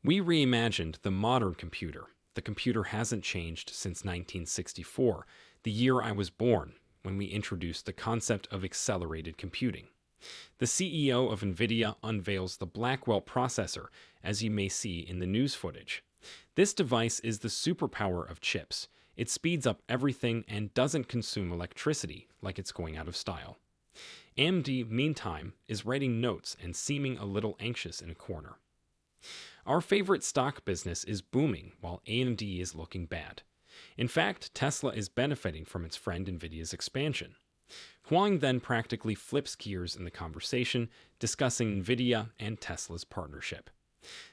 We reimagined the modern computer. The computer hasn't changed since 1964, the year I was born, when we introduced the concept of accelerated computing. The CEO of NVIDIA unveils the Blackwell processor, as you may see in the news footage. This device is the superpower of chips. It speeds up everything and doesn't consume electricity like it's going out of style. AMD, meantime, is writing notes and seeming a little anxious in a corner. Our favorite stock business is booming while AMD is looking bad. In fact, Tesla is benefiting from its friend NVIDIA's expansion. Huang then practically flips gears in the conversation, discussing NVIDIA and Tesla's partnership.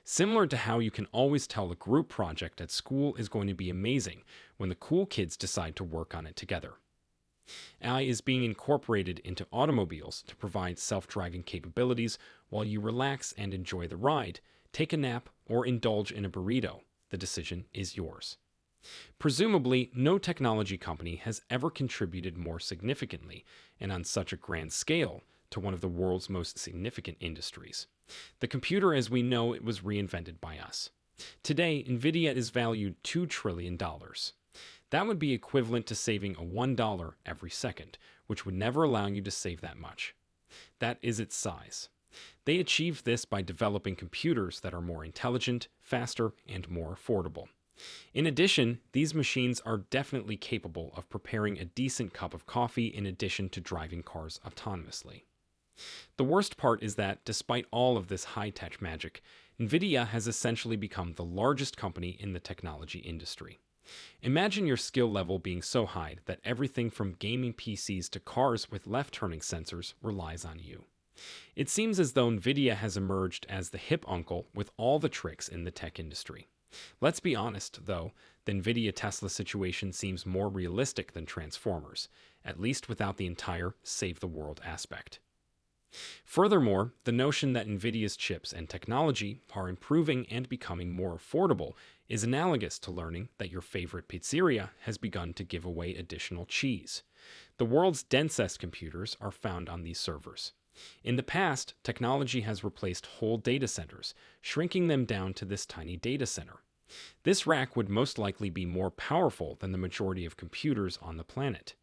Similar to how you can always tell a group project at school is going to be amazing when the cool kids decide to work on it together. AI is being incorporated into automobiles to provide self-driving capabilities while you relax and enjoy the ride, take a nap, or indulge in a burrito. The decision is yours. Presumably, no technology company has ever contributed more significantly, and on such a grand scale, to one of the world's most significant industries. The computer as we know it was reinvented by us. Today, NVIDIA is valued $2 trillion. That would be equivalent to saving a $1 every second, which would never allow you to save that much. That is its size. They achieved this by developing computers that are more intelligent, faster, and more affordable. In addition, these machines are definitely capable of preparing a decent cup of coffee in addition to driving cars autonomously. The worst part is that, despite all of this high-tech magic, NVIDIA has essentially become the largest company in the technology industry. Imagine your skill level being so high that everything from gaming PCs to cars with left-turning sensors relies on you. It seems as though NVIDIA has emerged as the hip uncle with all the tricks in the tech industry. Let's be honest, though, the NVIDIA-Tesla situation seems more realistic than Transformers, at least without the entire save-the-world aspect. Furthermore, the notion that NVIDIA's chips and technology are improving and becoming more affordable is analogous to learning that your favorite pizzeria has begun to give away additional cheese. The world's densest computers are found on these servers. In the past, technology has replaced whole data centers, shrinking them down to this tiny data center. This rack would most likely be more powerful than the majority of computers on the planet.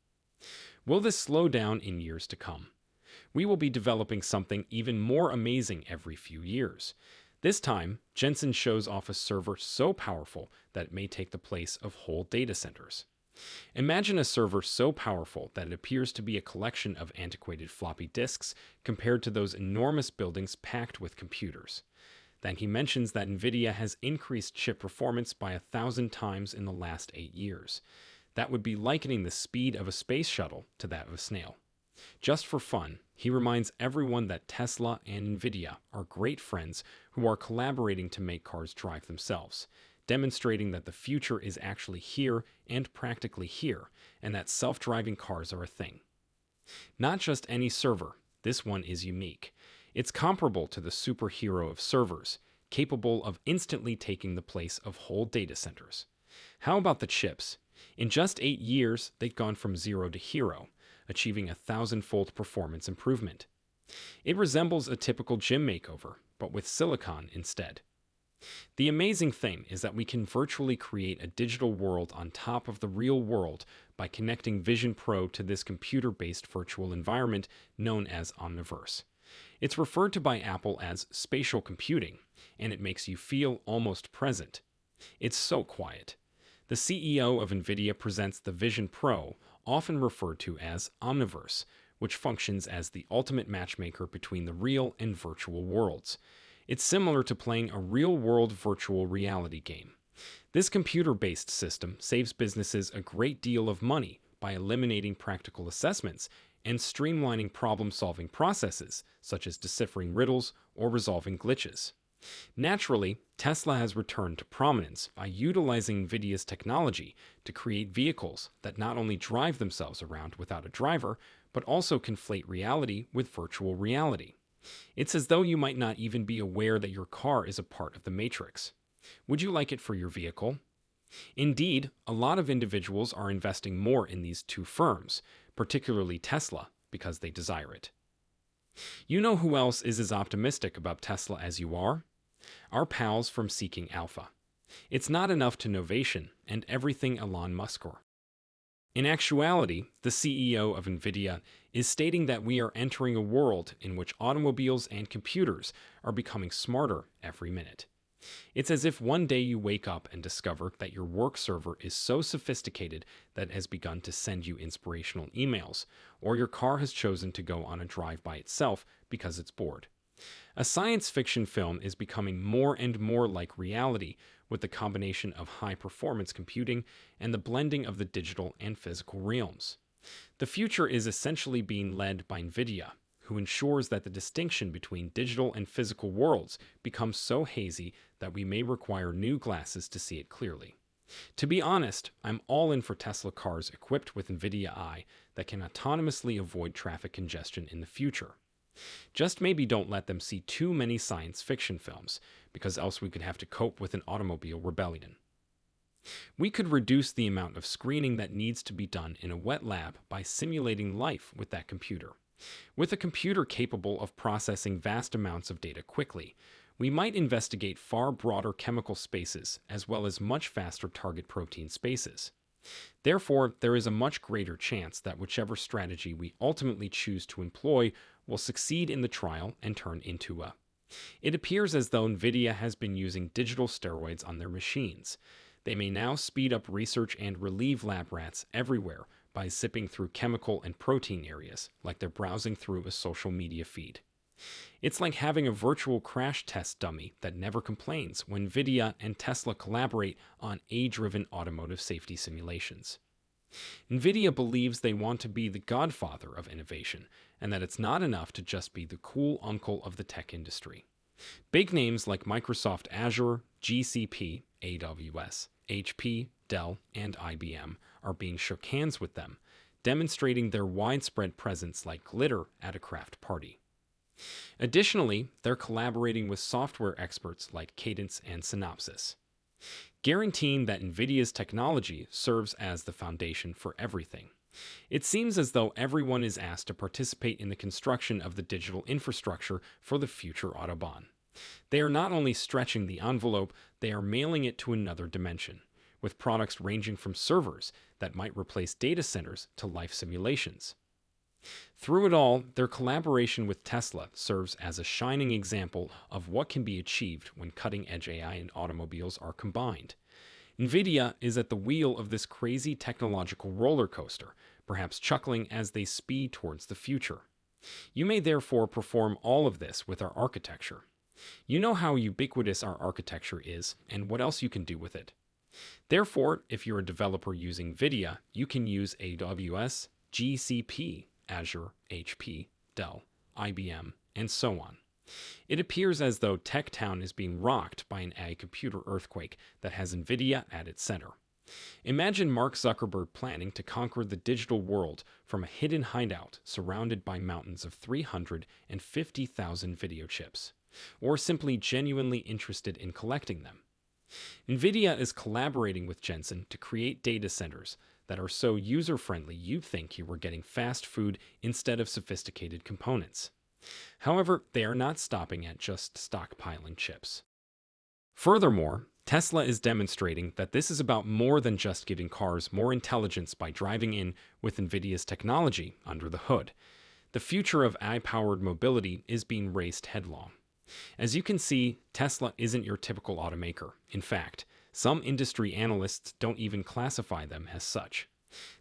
Will this slow down in years to come? We will be developing something even more amazing every few years. This time, Jensen shows off a server so powerful that it may take the place of whole data centers. Imagine a server so powerful that it appears to be a collection of antiquated floppy disks compared to those enormous buildings packed with computers. Then he mentions that NVIDIA has increased chip performance by 1,000 times in the last 8 years. That would be likening the speed of a space shuttle to that of a snail. Just for fun, he reminds everyone that Tesla and NVIDIA are great friends who are collaborating to make cars drive themselves, demonstrating that the future is actually here and practically here, and that self-driving cars are a thing. Not just any server, this one is unique. It's comparable to the superhero of servers, capable of instantly taking the place of whole data centers. How about the chips? In just 8 years, they've gone from zero to hero, achieving a 1,000-fold performance improvement. It resembles a typical gym makeover, but with silicon instead. The amazing thing is that we can virtually create a digital world on top of the real world by connecting Vision Pro to this computer-based virtual environment known as Omniverse. It's referred to by Apple as spatial computing, and it makes you feel almost present. It's so quiet. The CEO of NVIDIA presents the Vision Pro, often referred to as Omniverse, which functions as the ultimate matchmaker between the real and virtual worlds. It's similar to playing a real-world virtual reality game. This computer-based system saves businesses a great deal of money by eliminating practical assessments and streamlining problem-solving processes, such as deciphering riddles or resolving glitches. Naturally, Tesla has returned to prominence by utilizing NVIDIA's technology to create vehicles that not only drive themselves around without a driver, but also conflate reality with virtual reality. It's as though you might not even be aware that your car is a part of the Matrix. Would you like it for your vehicle? Indeed, a lot of individuals are investing more in these two firms, particularly Tesla, because they desire it. You know who else is as optimistic about Tesla as you are? Our pals from Seeking Alpha. It's not enough to novation and everything Elon Musk. In actuality, the CEO of NVIDIA is stating that we are entering a world in which automobiles and computers are becoming smarter every minute. It's as if one day you wake up and discover that your work server is so sophisticated that it has begun to send you inspirational emails, or your car has chosen to go on a drive by itself because it's bored. A science fiction film is becoming more and more like reality with the combination of high performance computing and the blending of the digital and physical realms. The future is essentially being led by NVIDIA, who ensures that the distinction between digital and physical worlds becomes so hazy that we may require new glasses to see it clearly. To be honest, I'm all in for Tesla cars equipped with NVIDIA Eye that can autonomously avoid traffic congestion in the future. Just maybe don't let them see too many science fiction films, because else we could have to cope with an automobile rebellion. We could reduce the amount of screening that needs to be done in a wet lab by simulating life with that computer. With a computer capable of processing vast amounts of data quickly, we might investigate far broader chemical spaces as well as much faster target protein spaces. Therefore, there is a much greater chance that whichever strategy we ultimately choose to employ will succeed in the trial and turn into a. It appears as though NVIDIA has been using digital steroids on their machines. They may now speed up research and relieve lab rats everywhere by zipping through chemical and protein areas, like they're browsing through a social media feed. It's like having a virtual crash test dummy that never complains when NVIDIA and Tesla collaborate on AI-driven automotive safety simulations. NVIDIA believes they want to be the godfather of innovation, and that it's not enough to just be the cool uncle of the tech industry. Big names like Microsoft Azure, GCP, AWS, HP, Dell, and IBM are being shook hands with them, demonstrating their widespread presence like glitter at a craft party. Additionally, they're collaborating with software experts like Cadence and Synopsys, guaranteeing that NVIDIA's technology serves as the foundation for everything. It seems as though everyone is asked to participate in the construction of the digital infrastructure for the future Autobahn. They are not only stretching the envelope, they are mailing it to another dimension, with products ranging from servers that might replace data centers to life simulations. Through it all, their collaboration with Tesla serves as a shining example of what can be achieved when cutting-edge AI and automobiles are combined. NVIDIA is at the wheel of this crazy technological roller coaster, perhaps chuckling as they speed towards the future. You may therefore perform all of this with our architecture. You know how ubiquitous our architecture is and what else you can do with it. Therefore, if you're a developer using NVIDIA, you can use AWS, GCP, Azure, HP, Dell, IBM, and so on. It appears as though TechTown is being rocked by an AI computer earthquake that has NVIDIA at its center. Imagine Mark Zuckerberg planning to conquer the digital world from a hidden hideout surrounded by mountains of 350,000 video chips, or simply genuinely interested in collecting them. NVIDIA is collaborating with Jensen to create data centers that are so user-friendly you'd think you were getting fast food instead of sophisticated components. However, they are not stopping at just stockpiling chips. Furthermore, Tesla is demonstrating that this is about more than just giving cars more intelligence by driving in with NVIDIA's technology under the hood. The future of AI-powered mobility is being raced headlong. As you can see, Tesla isn't your typical automaker. In fact, some industry analysts don't even classify them as such.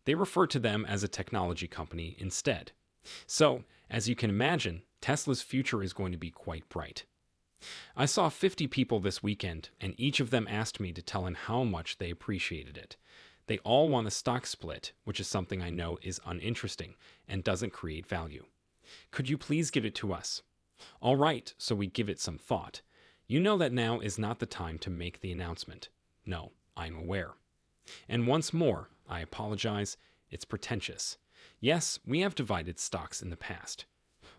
They refer to them as a technology company instead. So, as you can imagine, Tesla's future is going to be quite bright. I saw 50 people this weekend, and each of them asked me to tell him how much they appreciated it. They all want a stock split, which is something I know is uninteresting and doesn't create value. Could you please give it to us? All right, so we give it some thought. You know that now is not the time to make the announcement. No, I'm aware. And once more, I apologize, it's pretentious. Yes, we have divided stocks in the past.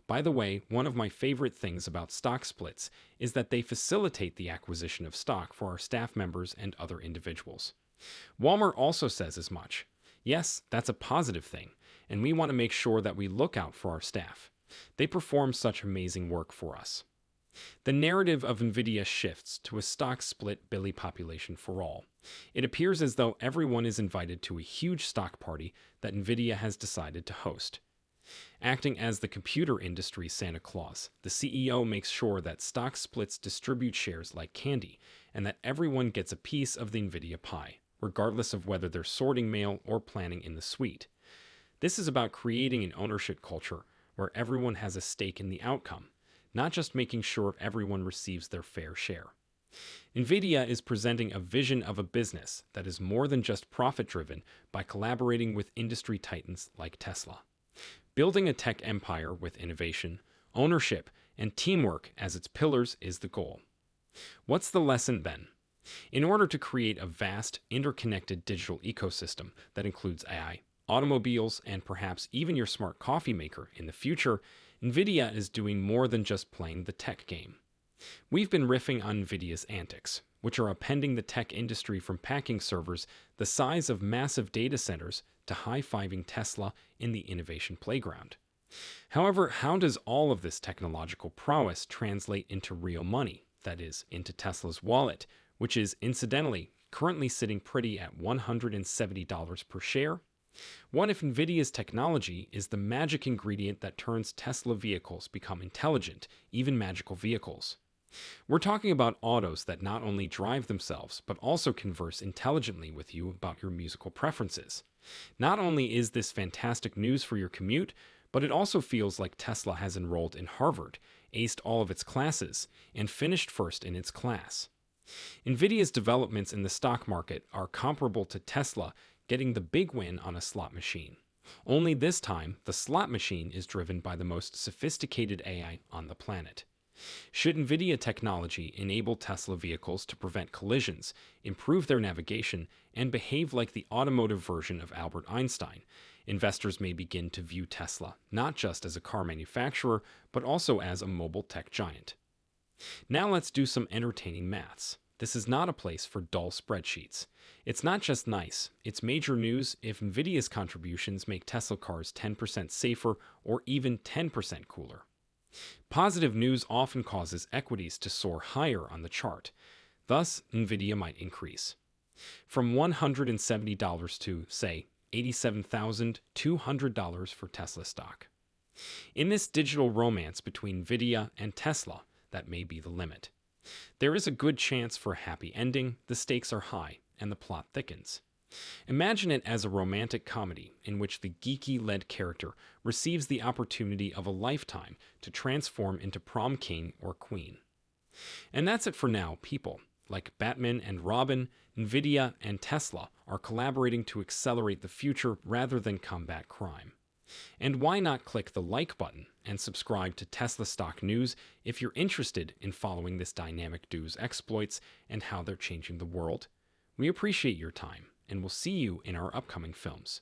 By the way, one of my favorite things about stock splits is that they facilitate the acquisition of stock for our staff members and other individuals. Walmart also says as much. Yes, that's a positive thing, and we want to make sure that we look out for our staff. They perform such amazing work for us. The narrative of NVIDIA shifts to a stock split Billy population for all. It appears as though everyone is invited to a huge stock party that NVIDIA has decided to host. Acting as the computer industry's Santa Claus, the CEO makes sure that stock splits distribute shares like candy and that everyone gets a piece of the NVIDIA pie, regardless of whether they're sorting mail or planning in the suite. This is about creating an ownership culture where everyone has a stake in the outcome, not just making sure everyone receives their fair share. NVIDIA is presenting a vision of a business that is more than just profit-driven by collaborating with industry titans like Tesla. Building a tech empire with innovation, ownership, and teamwork as its pillars is the goal. What's the lesson then? In order to create a vast, interconnected digital ecosystem that includes AI, automobiles, and perhaps even your smart coffee maker in the future, NVIDIA is doing more than just playing the tech game. We've been riffing on NVIDIA's antics, which are upending the tech industry from packing servers the size of massive data centers to high-fiving Tesla in the innovation playground. However, how does all of this technological prowess translate into real money, that is, into Tesla's wallet, which is, incidentally, currently sitting pretty at $170 per share? What if NVIDIA's technology is the magic ingredient that turns Tesla vehicles become intelligent, even magical vehicles? We're talking about autos that not only drive themselves, but also converse intelligently with you about your musical preferences. Not only is this fantastic news for your commute, but it also feels like Tesla has enrolled in Harvard, aced all of its classes, and finished first in its class. NVIDIA's developments in the stock market are comparable to Tesla getting the big win on a slot machine. Only this time, the slot machine is driven by the most sophisticated AI on the planet. Should NVIDIA technology enable Tesla vehicles to prevent collisions, improve their navigation, and behave like the automotive version of Albert Einstein, investors may begin to view Tesla not just as a car manufacturer, but also as a mobile tech giant. Now let's do some entertaining maths. This is not a place for dull spreadsheets. It's not just nice, it's major news if NVIDIA's contributions make Tesla cars 10% safer or even 10% cooler. Positive news often causes equities to soar higher on the chart. Thus, NVIDIA might increase from $170 to, say, $87,200 for Tesla stock. In this digital romance between NVIDIA and Tesla, that may be the limit. There is a good chance for a happy ending, the stakes are high, and the plot thickens. Imagine it as a romantic comedy in which the geeky lead character receives the opportunity of a lifetime to transform into prom king or queen. And that's it for now, people. Like Batman and Robin, NVIDIA and Tesla are collaborating to accelerate the future rather than combat crime. And why not click the like button and subscribe to Tesla Stock News if you're interested in following this dynamic duo's exploits and how they're changing the world? We appreciate your time, and we'll see you in our upcoming films.